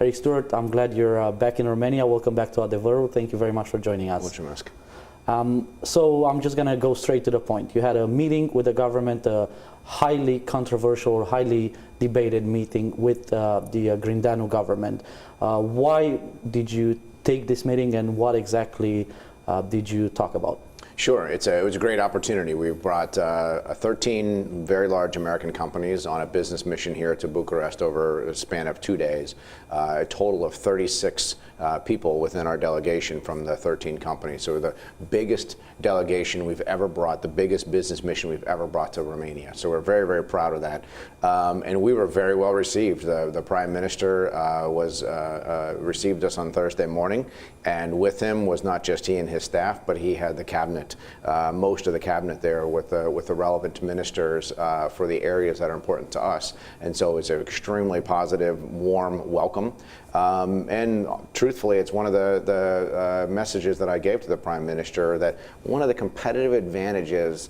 Eric Stewart, I'm glad you're back in Romania. Welcome back to Adevărul. Thank you very much for joining us. Mulțumesc. So I'm just going to go straight to the point. You had a meeting with the government, a highly controversial, highly debated meeting with the Grindeanu government. Why did you take this meeting, and what exactly did you talk about? Sure, it was a great opportunity. We brought 13 very large American companies on a business mission here to Bucharest over a span of 2 days. A total of 36 people within our delegation from the 13 companies. So the biggest delegation we've ever brought, the biggest business mission we've ever brought to Romania. So we're very, very proud of that. And we were very well received. The Prime Minister received us on Thursday morning, and with him was not just he and his staff, but he had the cabinet, most of the cabinet there with the relevant ministers for the areas that are important to us. And so it's an extremely positive, warm welcome. And truthfully, it's one of the messages that I gave to the Prime Minister, that one of the competitive advantages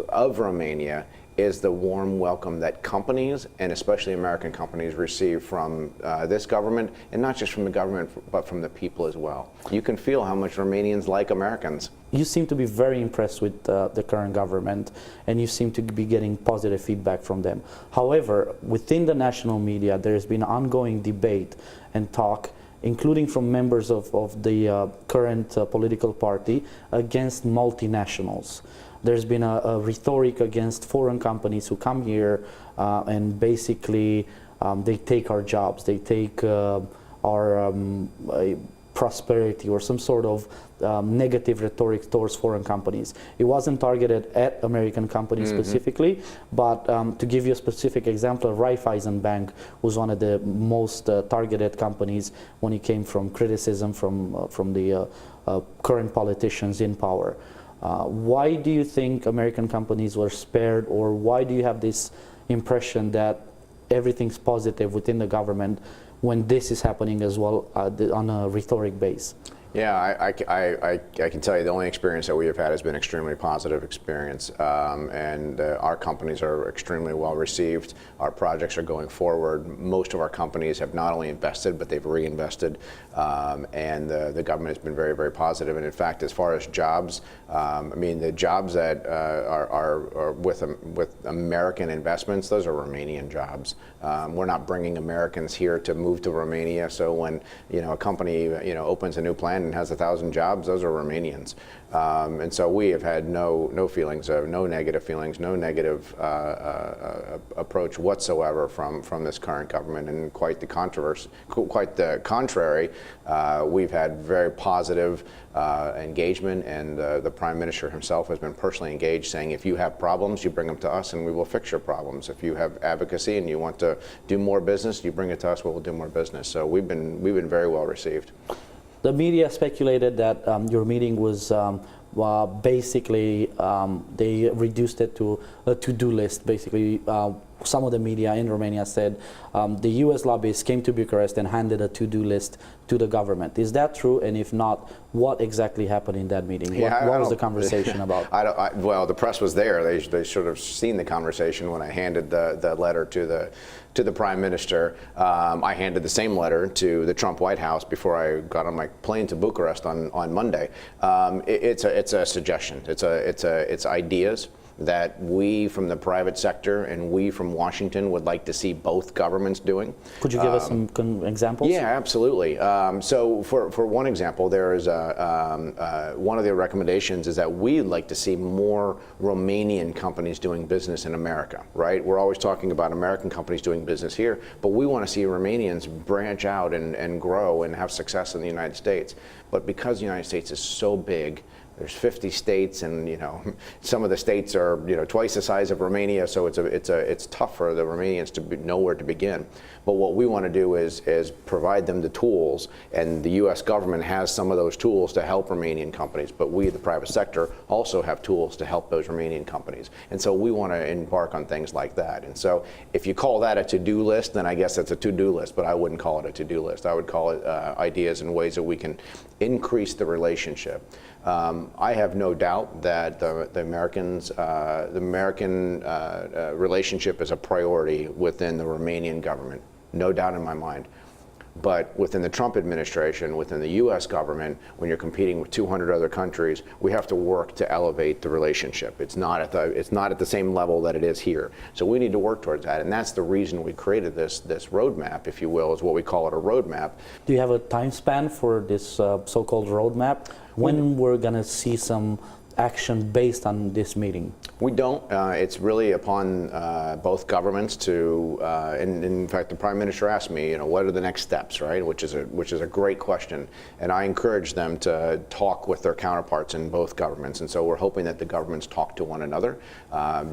of Romania is the warm welcome that companies, and especially American companies, receive from this government, and not just from the government, but from the people as well. You can feel how much Romanians like Americans. You seem to be very impressed with the current government, and you seem to be getting positive feedback from them. However, within the national media, there has been ongoing debate and talk, including from members of the current political party, against multinationals. There's been a rhetoric against foreign companies who come here and basically they take our jobs, they take our prosperity, or some sort of negative rhetoric towards foreign companies. It wasn't targeted at American companies specifically, but to give you a specific example, Raiffeisen Bank was one of the most targeted companies when it came from criticism from the current politicians in power. Why do you think American companies were spared, or why do you have this impression that everything's positive within the government when this is happening as well on a rhetoric base? Yeah, I can tell you the only experience that we have had has been extremely positive experience, and our companies are extremely well received. Our projects are going forward. Most of our companies have not only invested, but they've reinvested, and the government has been very, very positive. And in fact, as far as jobs, I mean, the jobs that are with American investments, those are Romanian jobs. We're not bringing Americans here to move to Romania. So when a company opens a new plant and has 1,000 jobs, those are Romanians. And so we have had no feelings of, no negative feelings, no negative approach whatsoever from this current government, and quite the contrary. We've had very positive engagement, and the Prime Minister himself has been personally engaged, saying, if you have problems, you bring them to us and we will fix your problems. If you have advocacy and you want to do more business, you bring it to us, we'll do more business. So we've been very well received. The media speculated that your meeting was basically they reduced it to a to-do list. Basically, some of the media in Romania said the U.S. lobbyists came to Bucharest and handed a to-do list to the government. Is that true? And if not, what exactly happened in that meeting? Yeah, what was the conversation about? Well, the press was there. They should have seen the conversation when I handed the letter to the Prime Minister. I handed the same letter to the Trump White House before I got on my plane to Bucharest on Monday. It's a suggestion. It's ideas that we from the private sector and we from Washington would like to see both governments doing. Could you give us some examples? Yeah, absolutely. So for one example, there is one of the recommendations is that we'd like to see more Romanian companies doing business in America, right? We're always talking about American companies doing business here, but we want to see Romanians branch out and grow and have success in the United States. But because the United States is so big, there's 50 states, and some of the states are twice the size of Romania, so it's tough for the Romanians to know where to begin. But what we want to do is provide them the tools, and the U.S. government has some of those tools to help Romanian companies. But we, the private sector, also have tools to help those Romanian companies, and so we want to embark on things like that. And so, if you call that a to-do list, then I guess it's a to-do list. But I wouldn't call it a to-do list. I would call it ideas and ways that we can increase the relationship. I have no doubt that the American relationship is a priority within the Romanian government. No doubt in my mind. But within the Trump administration, within the U.S. government, when you're competing with 200 other countries, we have to work to elevate the relationship. It's not at the same level that it is here. So we need to work towards that, and that's the reason we created this roadmap, if you will, is what we call it, a roadmap. Do you have a time span for this so-called roadmap? When we're going to see some action based on this meeting? We don't. It's really upon both governments to, and in fact, the Prime Minister asked me, what are the next steps, right? Which is a great question, and I encourage them to talk with their counterparts in both governments. And so we're hoping that the governments talk to one another,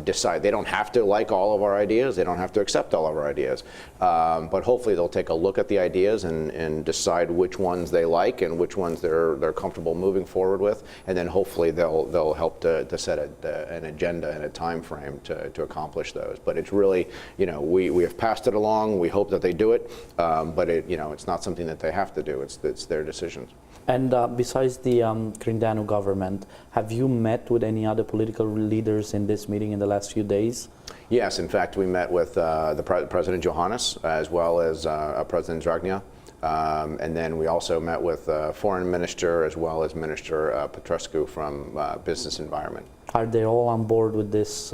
decide. They don't have to like all of our ideas. They don't have to accept all of our ideas, but hopefully they'll take a look at the ideas and decide which ones they like and which ones they're comfortable moving forward with, and then hopefully they'll help to set an agenda and a time frame to accomplish those. But it's really, we have passed it along. We hope that they do it, but it's not something that they have to do. It's their decisions. And besides the Grindeanu government, have you met with any other political leaders in this meeting in the last few days? Yes, in fact, we met with President Johannes as well as President Grindeanu. And then we also met with Foreign Minister as well as Minister Petrescu from Business Environment. Are they all on board with this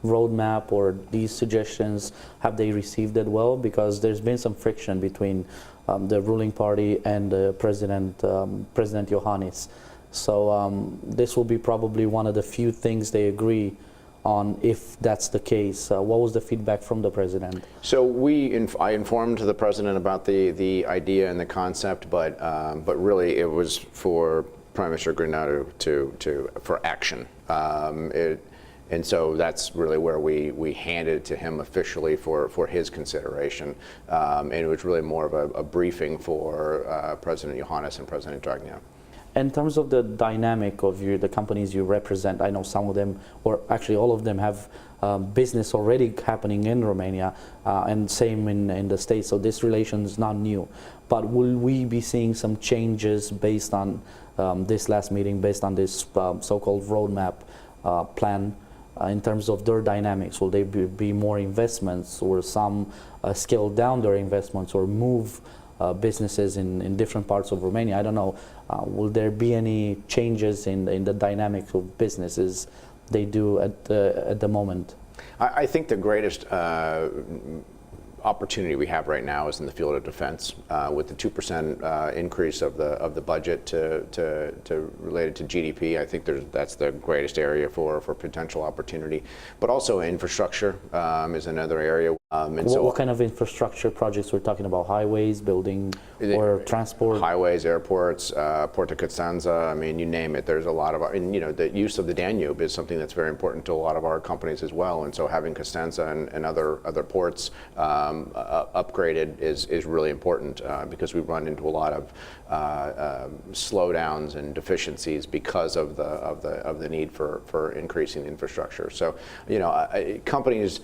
roadmap or these suggestions? Have they received it well? Because there's been some friction between the ruling party and President Johannes. So this will be probably one of the few things they agree on, if that's the case. What was the feedback from the president? So I informed the president about the idea and the concept, but really it was for Prime Minister Grindeanu for action. And so that's really where we handed it to him officially for his consideration. And it was really more of a briefing for President Johannes and President Grindeanu. In terms of the dynamic of the companies you represent, I know some of them, or actually all of them, have business already happening in Romania, and same in the States, so this relation is not new. But will we be seeing some changes based on this last meeting, based on this so-called roadmap plan, in terms of their dynamics? Will there be more investments, or some scale down their investments, or move businesses in different parts of Romania? I don't know. Will there be any changes in the dynamics of businesses they do at the moment? I think the greatest opportunity we have right now is in the field of defense, with the 2% increase of the budget to related to GDP. I think that's the greatest area for potential opportunity. But also infrastructure is another area. What kind of infrastructure projects we're talking about? Highways, building, or transport? Highways, airports, Port of Constanța. I mean, you name it. There's a lot of, and the use of the Danube is something that's very important to a lot of our companies as well. And so having Constanța and other ports upgraded is really important, because we run into a lot of slowdowns and deficiencies because of the need for increasing infrastructure. So companies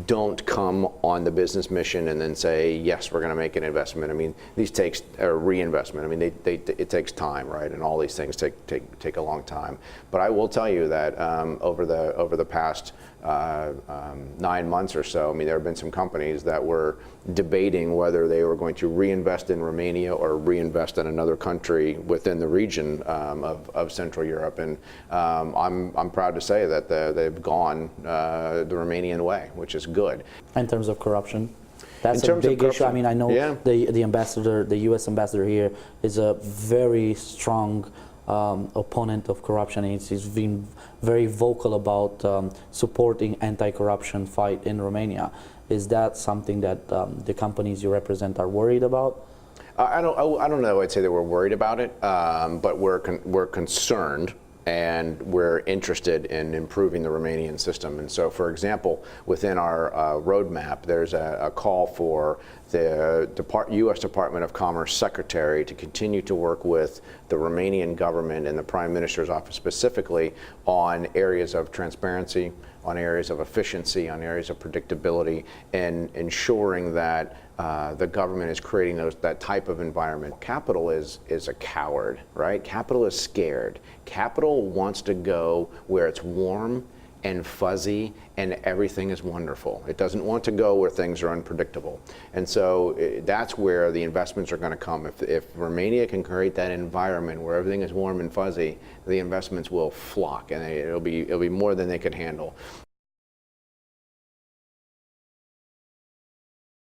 don't come on the business mission and then say, yes, we're going to make an investment. I mean, these takes a reinvestment. I mean, it takes time, right? And all these things take a long time. But I will tell you that over the past 9 months or so, I mean, there have been some companies that were debating whether they were going to reinvest in Romania or reinvest in another country within the region of Central Europe. And I'm proud to say that they've gone the Romanian way, which is good. In terms of corruption? That's a big issue. I mean, I know the ambassador, the U.S. ambassador here, is a very strong opponent of corruption. He's been very vocal about supporting anti-corruption fight in Romania. Is that something that the companies you represent are worried about? I don't know. I'd say that we're worried about it, but we're concerned, and we're interested in improving the Romanian system. And so, for example, within our roadmap, there's a call for the U.S. Department of Commerce Secretary to continue to work with the Romanian government and the Prime Minister's office specifically on areas of transparency, on areas of efficiency, on areas of predictability, and ensuring that the government is creating that type of environment. Capital is a coward, right? Capital is scared. Capital wants to go where it's warm and fuzzy and everything is wonderful. It doesn't want to go where things are unpredictable. And so that's where the investments are going to come. If Romania can create that environment where everything is warm and fuzzy, the investments will flock, and it'll be more than they could handle.